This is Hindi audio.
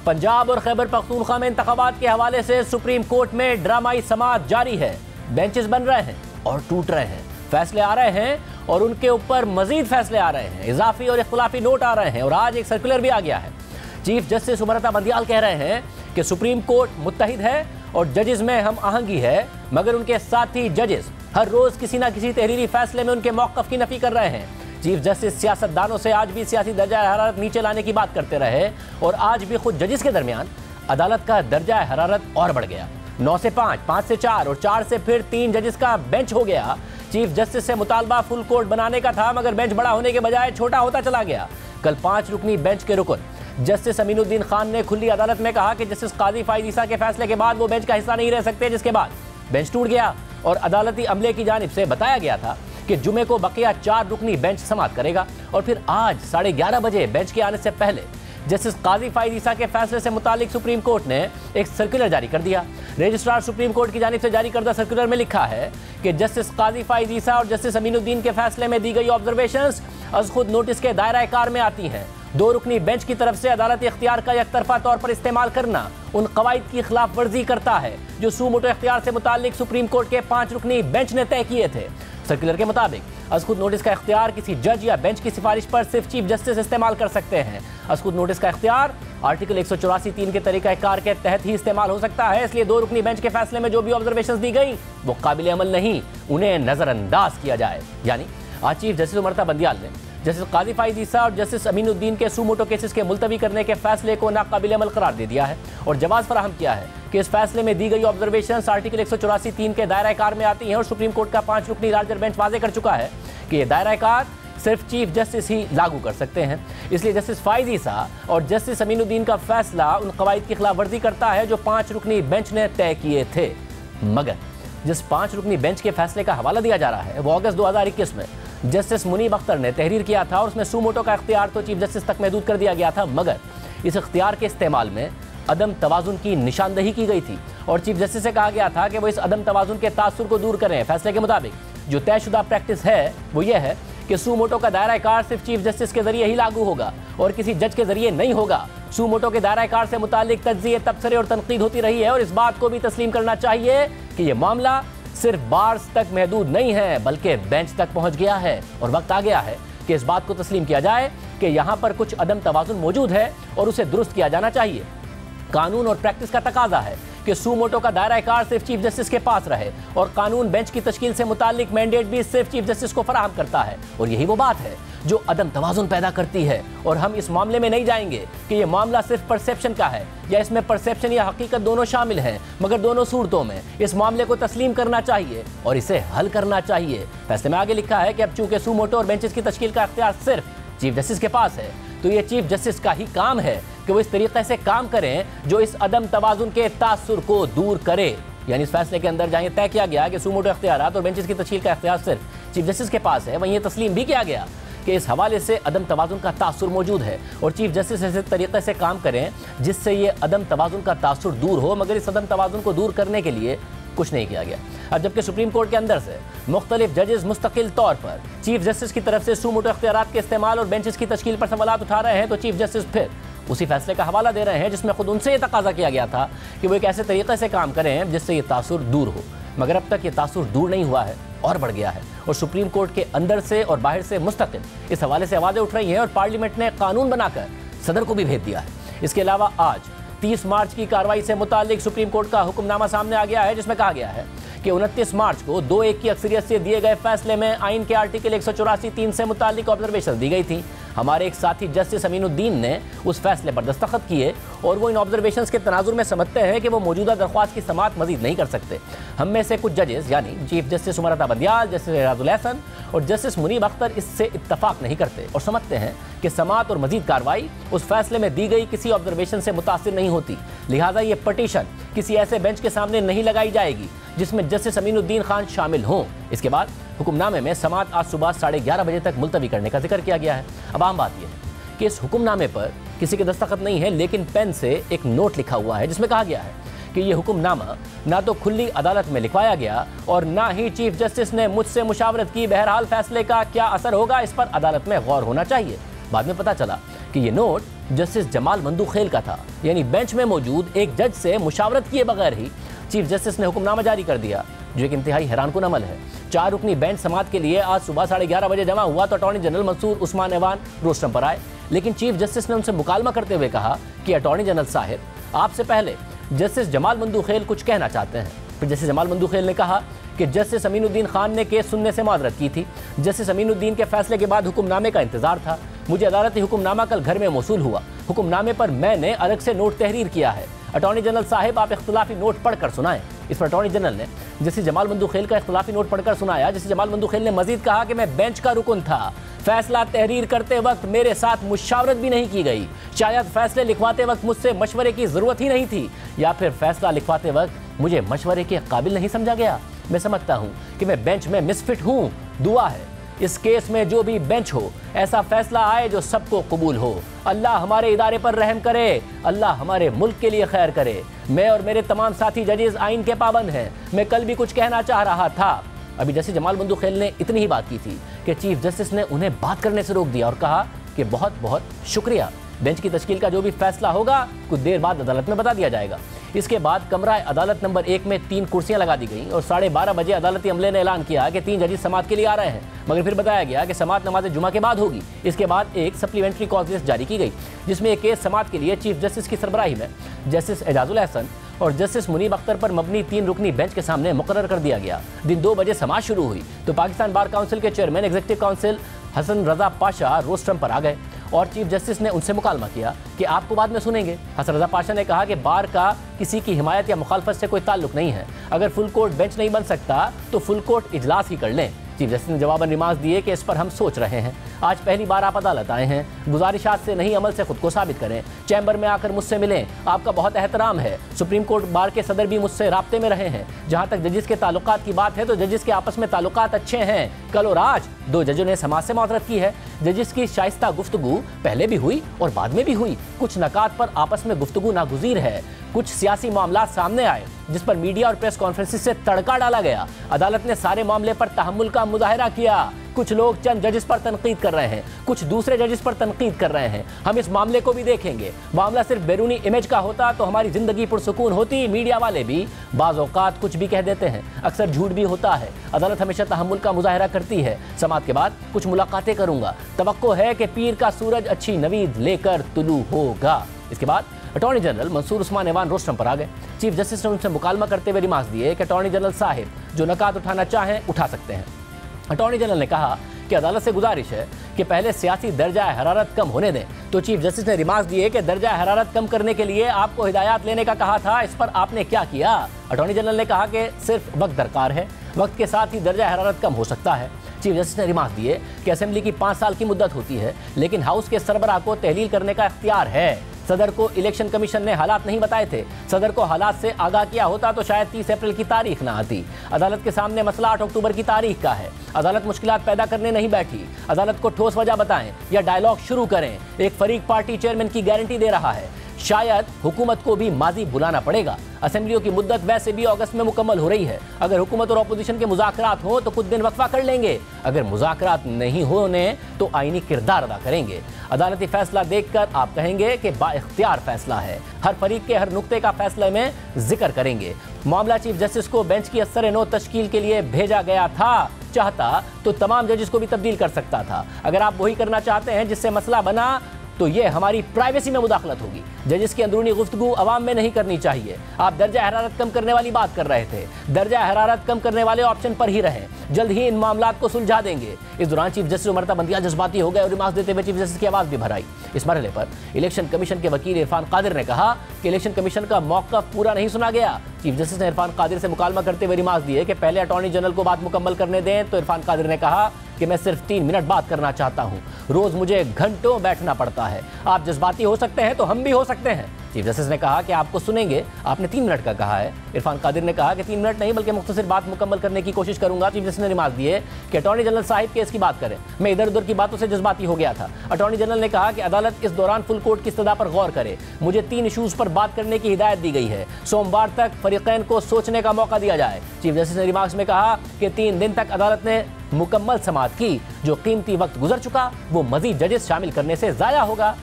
पंजाब और खैबर पख्तूनख्वा में इंतखाबात के हवाले से सुप्रीम कोर्ट में ड्रामाई समाअत जारी है। बेंचेस बन रहे हैं और टूट रहे हैं, फैसले आ रहे हैं और उनके ऊपर मजीद फैसले आ रहे हैं, इजाफी और इख्तिलाफी नोट आ रहे हैं और आज एक सर्कुलर भी आ गया है। चीफ जस्टिस उमरता बंदियाल कह रहे हैं कि सुप्रीम कोर्ट मुत्तहिद है और जजेस में हम आहंगी है, मगर उनके साथी जजेस हर रोज किसी ना किसी तहरीरी फैसले में उनके मौक़िफ़ की नफी कर रहे हैं। चीफ जस्टिस सियासतदानों से आज भी सियासी दर्जा हरारत नीचे लाने की बात करते रहे और आज भी खुद जजेस के दरमियान अदालत का दर्जा हरारत और बढ़ गया। 9 से 5, 5 से 4 और 4 से फिर 3 जजेस का बेंच हो गया। चीफ जस्टिस से मुतालबा फुल कोर्ट बनाने का था, मगर बेंच बड़ा होने के बजाय छोटा होता चला गया। कल 5 रुकनी बेंच के रुकन जस्टिस अमीनुद्दीन खान ने खुली अदालत में कहा कि जस्टिस काजी फाइज ईसा के फैसले के बाद वो बेंच का हिस्सा नहीं रह सकते, जिसके बाद बेंच टूट गया और अदालती अमले की जानिब से बताया गया था कि जुमे को बकिया 4 रुकनी बेंच समाअत करेगा और फिर आज 11:30 बजे बेंच के आने से पहले जस्टिस काजी फाइज ईसा के फैसले से मुतालिक सुप्रीम कोर्ट ने एक सर्कुलर जारी कर दिया। रजिस्ट्रार सुप्रीम कोर्ट की जानिब से जारी करदा सर्कुलर में लिखा है कि जस्टिस काजी फाइज ईसा और जस्टिस अमीनुद्दीन के फैसले में दी गई ऑब्जर्वेशंस अज खुद नोटिस के दायरा कार में आती हैं। 2 रुकनी बेंच की तरफ से अदालती इख्तियार का एकतरफा तौर पर इस्तेमाल करना उन कवायद की खिलाफ वर्जी करता है जो सूमोटो इख्तियार से मुतालिक सुप्रीम कोर्ट के 5 रुकनी बेंच ने तय किए थे। सर्कुलर के मुताबिक अज़खुद नोटिस का इख्तियार किसी जज या बेंच की सिफारिश पर सिर्फ चीफ जस्टिस इस्तेमाल कर सकते हैं। अज़खुद नोटिस का इख्तियार आर्टिकल 184(3) के तरीक़ाकार के तहत ही इस्तेमाल हो सकता है। इसलिए 2 रुकनी बेंच के फैसले में जो भी ऑब्जर्वेशंस दी गई वो काबिल अमल नहीं, उन्हें नजरअंदाज किया जाए। यानी आज चीफ जस्टिस उमरता बंदियाल ने जस्टिस काजी फाइज ईसा और जस्टिस अमीनुद्दीन के सूमोटो केसेस के मुलतवी करने के फैसले को नाकाबिल अमल करार दे दिया है और जवाब फराहम किया है कि इस फैसले में दी गई ऑब्जर्वेशंस आर्टिकल 184(3) के दायरा कार में आती हैं और सुप्रीम कोर्ट का 5 रुकनी लार्जर बेंच वाजे कर चुका है कि ये दायरा कार सिर्फ चीफ जस्टिस ही लागू कर सकते हैं। इसलिए जस्टिस फाइज ईसा और जस्टिस अमीनुद्दीन का फैसला उन कवायद की खिलाफ वर्जी करता है जो 5 रुकनी बेंच ने तय किए थे। मगर जिस 5 रुकनी बेंच के फैसले का हवाला दिया जा रहा है वो अगस्त 2021 में जस्टिस मुनीब अख्तर ने तहरीर किया था और उसमें सूमोटो का इख्तियार तो चीफ जस्टिस तक महदूद कर दिया गया था, मगर इस इख्तियार के इस्तेमाल में अदम तवाजुन की निशानदही की गई थी और चीफ जस्टिस से कहा गया था कि वो इस अदम तवाजुन के तासुर को दूर करें। फैसले के मुताबिक जो तयशुदा प्रैक्टिस है वो ये है कि सूमोटो का दायरा कार सिर्फ चीफ जस्टिस के जरिए ही लागू होगा और किसी जज के जरिए नहीं होगा। सूमोटो के दायरा कार से मुतालिक तज्जिए, तबसरे और तनकीद होती रही है और इस बात को भी तस्लीम करना चाहिए कि यह मामला सिर्फ बार्स तक महदूद नहीं है बल्कि बेंच तक पहुंच गया है और वक्त आ गया है कि इस बात को तस्लीम किया जाए कि यहां पर कुछ अदम तवाजुन मौजूद है और उसे दुरुस्त किया जाना चाहिए। कानून और प्रैक्टिस का तकाजा है कि सूमोटो का दायरा कार सिर्फ चीफ जस्टिस के पास रहे और कानून बेंच की तश्कील से मुतालिक मैंडेट भी सिर्फ चीफ जस्टिस को फराहम करता है और यही वो बात है जो अदम तवाजुन पैदा करती है। और हम इस मामले में नहीं जाएंगे कि यह मामला सिर्फ परसेप्शन का है या इसमें परसेप्शन या हकीकत दोनों शामिल हैं, मगर दोनों सूरतों में इस मामले को तस्लीम करना चाहिए और इसे हल करना चाहिए। फैसले में आगे लिखा है कि अब चूंकि सूमोटो और बेंचेस की तश्कील का इख्तियार सिर्फ चीफ जस्टिस के पास है तो ये चीफ जस्टिस का ही काम है कि वो इस तरीके से काम करें जो इस अदम तवाजुन के तासुर को दूर करे। यानी इस फैसले के अंदर जहाँ तय किया गया कि सूमोटो इख्तियारात और बेंचेस की तश्कील का इख्तियार सिर्फ चीफ जस्टिस के पास है, वहीं ये तस्लीम भी किया गया कि इस हवाले से अदम तवाजुन का तासुर मौजूद है और चीफ जस्टिस ऐसे तरीके से काम करें जिससे ये अदम तवाजुन का तासुर दूर हो, मगर इस अदम तवाजुन को दूर करने के लिए कुछ नहीं किया गया। अब जबकि सुप्रीम कोर्ट के अंदर से मुख्तलिफ जजेस मुस्तकिल तौर पर चीफ जस्टिस की तरफ से सूमोटो इख्तियारात के इस्तेमाल और बेंचेस की तश्कील पर सवालात उठा रहे हैं तो चीफ जस्टिस फिर उसी फैसले का हवाला दे रहे हैं जिसमें खुद उनसे ये तकाजा किया गया था कि वो एक ऐसे तरीके से काम करें जिससे ये तासुर दूर हो, मगर अब तक ये तासुर दूर नहीं हुआ है और बढ़ गया है और सुप्रीम कोर्ट के अंदर से और बाहर से मुस्तकिल इस हवाले से आवाज़ें उठ रही हैं और पार्लियामेंट ने कानून बनाकर सदर को भी भेज दिया है। इसके अलावा आज 30 मार्च की कार्रवाई से मुतालिक सुप्रीम कोर्ट का हुक्मनामा सामने आ गया है जिसमें कहा गया है कि 29 मार्च को 2-1 की अक्सरियत से दिए गए फैसले में आइन के आर्टिकल 184(3) से मुतालिक ऑब्जर्वेशन दी गई थी। हमारे एक साथी जस्टिस अमीनुद्दीन ने उस फैसले पर दस्तखत किए और वो इन ऑब्जर्वेशंस के तनाजुर में समझते हैं कि वो मौजूदा दरख्वास्त की समाअत मजीद नहीं कर सकते। हम में से कुछ जजेस यानी chief justice उमरता Bandial, justice एराजुल Hasan और जस्टिस मुनीब अख्तर इससे इत्तफाक नहीं करते और समझते हैं कि समाअत और मजीद कार्रवाई उस फैसले में दी गई किसी ऑब्जर्वेशन से मुतासिर नहीं होती, लिहाजा ये पटिशन किसी ऐसे बेंच के सामने नहीं लगाई जाएगी जिसमें जस्टिस अमीनुद्दीन खान शामिल हों। इसके बाद हुक्मनामे में समाअत आज सुबह 11:30 बजे तक मुलतवी करने का जिक्र किया गया है। अब आम बात यह है कि इस हुक्मनामे पर किसी के दस्तखत नहीं है, लेकिन पेन से एक नोट लिखा हुआ है जिसमें कहा गया है कि यह हुक्मनामा ना तो खुली अदालत में लिखवाया गया और ना ही चीफ जस्टिस ने मुझसे मुशावरत की। बहरहाल फैसले का क्या असर होगा इस पर अदालत में गौर होना चाहिए। बाद में पता चला कि ये नोट जस्टिस जमाल मंदूखेल का था। यानी बेंच में मौजूद एक जज से मुशावरत किए बगैर ही चीफ जस्टिस ने हुक्मनामा जारी कर दिया, जो एक इंतहाई हैरानकुन अमल है। 4 रुकनी बेंच समाअत के लिए आज सुबह 11:30 बजे जमा हुआ तो अटॉर्नी जनरल मंसूर उस्मान ऐवान रोस्टम पर आए, लेकिन चीफ जस्टिस ने उनसे मुकालमा करते हुए कहा कि अटॉर्नी जनरल साहिब, आपसे पहले जस्टिस जमाल मंदूखेल कुछ कहना चाहते हैं। फिर जस्टिस जमाल मंदूखेल ने कहा कि जस्टिस अमीनुद्दीन खान ने केस सुनने से माजरत की थी। जस्टिस अमीनुद्दीन के फैसले के बाद हुक्मनामे का इंतजार था। मुझे अदालती हुक्मनामा कल घर में मौसूल हुआ। हुक्मनामे पर मैंने अलग से नोट तहरीर किया है। अटॉर्नी जनरल साहिब, आप इख्तिलाफी नोट पढ़कर सुनाएं। इस पर अटॉर्नी जनरल ने जस्टिस जमाल मंदूखेल का इख्तिलाफी नोट पढ़कर सुनाया। जस्टिस जमाल मंदूखेल ने मजीद कहा कि मैं बेंच का रुकन था। फैसला तहरीर करते वक्त मेरे साथ मुशावरत भी नहीं की गई। शायद फैसले लिखवाते वक्त मुझसे मशवरे की जरूरत ही नहीं थी, या फिर फैसला लिखवाते वक्त मुझे मशवरे के काबिल नहीं समझा गया। मैं समझता हूं कि मैं बेंच में मिसफिट हूं। दुआ है इस केस में जो भी बेंच हो, ऐसा फैसला आए जो सबको कबूल हो। अल्लाह हमारे इदारे पर रहम करे, अल्लाह हमारे मुल्क के लिए खैर करे। मैं और मेरे तमाम साथी जजेस आइन के पाबंद हैं। मैं कल भी कुछ कहना चाह रहा था। अभी जस्टिस जमाल मंदूखेल ने इतनी ही बात की थी कि चीफ जस्टिस ने उन्हें बात करने से रोक दिया और कहा कि बहुत बहुत शुक्रिया। बेंच की तश्कील का जो भी फैसला होगा कुछ देर बाद अदालत में बता दिया जाएगा। इसके बाद कमरा अदालत नंबर 1 में 3 कुर्सियां लगा दी गईं और 12:30 बजे अदालती अमले ने ऐलान किया कि 3 जजेस समाअत के लिए आ रहे हैं, मगर फिर बताया गया कि समाअत नमाज जुमा के बाद होगी। इसके बाद एक सप्लीमेंट्री कॉज लिस्ट जारी की गई, जिसमें एक केस समाअत के लिए चीफ जस्टिस की सरबराही में जस्टिस एजाजुल अहसन और जस्टिस मुनीब अख्तर पर मबनी 3 रुकनी बेंच के सामने मुकर्रर कर दिया गया। दिन 2 बजे समाअत शुरू हुई तो पाकिस्तान बार काउंसिल के chairman executive council Hasan Raza Pasha rostrum पर आ गए और चीफ जस्टिस ने उनसे मुकालमा किया कि आपको बाद में सुनेंगे। हसन रजा पाशा ने कहा कि बार का किसी की हिमायत या मुखालफत से कोई ताल्लुक नहीं है। अगर फुल कोर्ट बेंच नहीं बन सकता तो फुल कोर्ट इजलास ही कर लें। चीफ जस्टिस ने जवाबन रिमार्क दिए कि इस पर हम सोच रहे हैं। आज पहली बार आप अदालत आए हैं, गुजारिशात से नहीं अमल से खुद को साबित करें। चैम्बर में आकर मुझसे मिलें, आपका बहुत एहतराम है। सुप्रीम कोर्ट बार के सदर भी मुझसे राब्ते में रहे हैं। जहां तक जजिस के ताल्लुकात की बात है तो जजिस के आपस में ताल्लुकात अच्छे हैं। कल और आज 2 जजों ने समाज से माजरत की है। जजिस की शाइस्ता गुफ्तगू पहले भी हुई और बाद में भी हुई। कुछ नकात पर आपस में गुफ्तगू नागुज़ीर है। कुछ सियासी मामला सामने आए जिस पर मीडिया और प्रेस कॉन्फ्रेंसिस से तड़का डाला गया। अदालत ने सारे मामले पर तहम्मुल का मुजाहिरा किया। कुछ लोग चंद जजेस पर तनकीद कर रहे हैं, कुछ दूसरे जजेस पर तनकीद कर रहे हैं। हम इस मामले को भी देखेंगे। मामला सिर्फ बैरूनी इमेज का होता तो हमारी जिंदगी पुरसुकून होती। मीडिया वाले भी बाज़ औक़ात कुछ भी कह देते हैं, अक्सर झूठ भी होता है। अदालत हमेशा तहम्मुल का मुजाहिरा करती है। समाअत के बाद कुछ मुलाकातें करूंगा। तवक्को है कि पीर का सूरज अच्छी नवीद लेकर तुलू होगा। इसके बाद अटॉर्नी जनरल मंसूर उस्मान ऐवान रोस्टम पर आ गए। चीफ जस्टिस ने उनसे मुकालमा करते हुए रिमार्क दिए कि अटॉर्नी जनरल साहिब जो नकात उठाना चाहें उठा सकते हैं। अटॉर्नी जनरल ने कहा कि अदालत से गुजारिश है कि पहले सियासी दर्जा हरारत कम होने दें। तो चीफ जस्टिस ने रिमार्क दिए कि दर्जा हरारत कम करने के लिए आपको हिदायत लेने का कहा था, इस पर आपने क्या किया? अटॉर्नी जनरल ने कहा कि सिर्फ वक्त दरकार है, वक्त के साथ ही दर्जा हरारत कम हो सकता है। चीफ जस्टिस ने रिमार्क दिए कि असेंबली की 5 साल की मुद्दत होती है, लेकिन हाउस के सरबराह को तहलील करने का इख्तियार है। सदर को इलेक्शन कमीशन ने हालात नहीं बताए थे। सदर को हालात से आगाह किया होता तो शायद 30 अप्रैल की तारीख ना आती। अदालत के सामने मसला 8 अक्टूबर की तारीख का है। अदालत मुश्किलात पैदा करने नहीं बैठी। अदालत को ठोस वजह बताएं या डायलॉग शुरू करें। एक फरीक पार्टी चेयरमैन की गारंटी दे रहा है। शायद हुकूमत को भी माजी बुलाना पड़ेगा। असेंबलियों की मुद्दत वैसे भी अगस्त में मुकम्मल हो रही है। अगर हुकूमत और अपोजिशन के मुज़ाकरात हो तो कुछ दिन वक्फा कर लेंगे। अगर मुज़ाकरात नहीं होने तो आईनी किरदार अदा करेंगे। अदालती फैसला देखकर आप कहेंगे कि बाइख्तियार फैसला है। हर फरीक के हर नुक्ते का फैसले में जिक्र करेंगे। मामला चीफ जस्टिस को बेंच की असर नो तश्कील के लिए भेजा गया था। चाहता तो तमाम जजेस को भी तब्दील कर सकता था। अगर आप वही करना चाहते हैं जिससे मसला बना तो ये हमारी प्राइवेसी में मुदाखलत होगी। जजिस की अंदरूनी गुफ्तगू अवाम में नहीं करनी चाहिए। आप दर्जा हरारत कम करने वाली बात कर रहे थे। दर्जा हरारत कम करने वाले ऑप्शन पर ही रहें। जल्द ही इन मामलात को सुलझा देंगे। इस दौरान चीफ जस्टिस उमर बंदियाल जज्बाती हो गए और रिमार्क देते हुए चीफ जस्टिस की आवाज़ भी भराई। इस मरहले पर इलेक्शन कमीशन के वकील इरफान कादिर ने कहा कि इलेक्शन कमीशन का मौक़िफ़ पूरा नहीं सुना गया। चीफ जस्टिस ने इरफान कादिर से मुकालमा करते हुए रिमार्क दिए कि पहले अटॉर्नी जनरल को बात मुकम्मल करने दें। तो इरफान कादिर ने कहा कि मैं सिर्फ 3 मिनट बात करना चाहता हूं। रोज मुझे घंटों बैठना पड़ता है। आप जज्बाती हो सकते हैं तो हम भी हो सकते हैं। चीफ जस्टिस ने कहा कि आपको सुनेंगे। आपने 3 मिनट का कहा है। इरफान कादिर ने कहा कि 3 मिनट नहीं बल्कि मुख्तसर बात मुकम्मल करने की कोशिश करूंगा। चीफ जस्टिस ने रिमार्क दिए कि अटॉर्नी जनरल साहिब केस की बात करें। मैं इधर उधर की बातों से जज्बाती हो गया था। अटॉर्नी जनरल ने कहा कि अदालत इस दौरान फुल कोर्ट की इस्तदा पर गौर करे। मुझे 3 इशूज़ पर बात करने की हिदायत दी गई है। सोमवार तक फरीकैन को सोचने का मौका दिया जाए। चीफ जस्टिस ने रिमार्क्स में कहा कि 3 दिन तक अदालत ने मुकम्मल समाअत की। जो कीमती वक्त गुजर चुका वो मजीद जजेस शामिल करने से ज़ाया होगा।